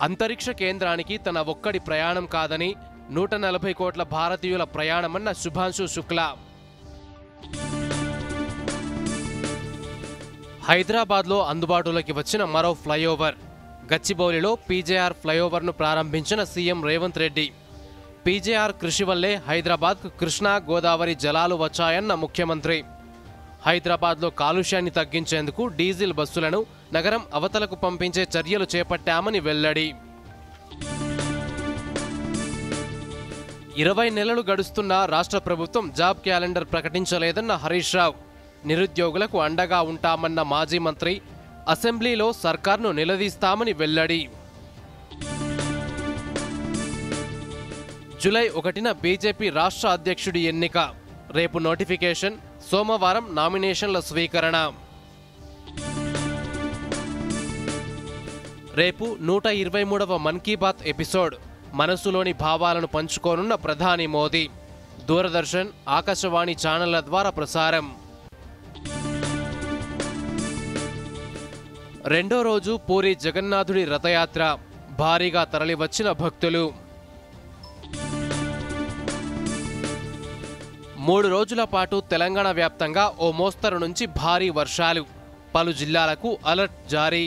అంతరిక్ష కేంద్రానికి తన ఒక్కడి ప్రయాణం కాదని 140 కోట్ల భారతీయుల ప్రయాణమన్న శుభాంశు శుక్లా. హైదరాబాద్లో అందుబాటులోకి వచ్చిన మరో ఫ్లైఓవర్. గచ్చిబౌలిలో పీజేఆర్ ఫ్లైఓవర్ను ప్రారంభించిన సీఎం రేవంత్ రెడ్డి. పీజేఆర్ కృషి వల్లే హైదరాబాద్కు కృష్ణా గోదావరి జలాలు వచ్చాయన్న ముఖ్యమంత్రి. హైదరాబాద్లో కాలుష్యాన్ని తగ్గించేందుకు డీజిల్ బస్సులను నగరం అవతలకు పంపించే చర్యలు చేపట్టామని వెల్లడి. 20 నెలలు గడుస్తున్నా రాష్ట్ర ప్రభుత్వం జాబ్ క్యాలెండర్ ప్రకటించలేదన్న హరీష్ రావు. నిరుద్యోగులకు అండగా ఉంటామన్న మాజీ మంత్రి అసెంబ్లీలో సర్కార్ను నిలదీస్తామని వెల్లడి. జూలై 1న బీజేపీ రాష్ట్ర అధ్యక్షుడి ఎన్నిక. రేపు నోటిఫికేషన్, సోమవారం నామినేషన్ల స్వీకరణ. రేపు 123వ మన్ కీ బాత్ ఎపిసోడ్. మనసులోని భావాలను పంచుకోనున్న ప్రధాని మోదీ. దూరదర్శన్, ఆకాశవాణి ఛానళ్ల ద్వారా ప్రసారం. రెండో రోజు పూరి జగన్నాథుడి రథయాత్ర. భారీగా తరలివచ్చిన భక్తులు. 3 రోజుల పాటు తెలంగాణ వ్యాప్తంగా ఓ మోస్తరు నుంచి భారీ వర్షాలు. పలు జిల్లాలకు అలర్ట్ జారీ.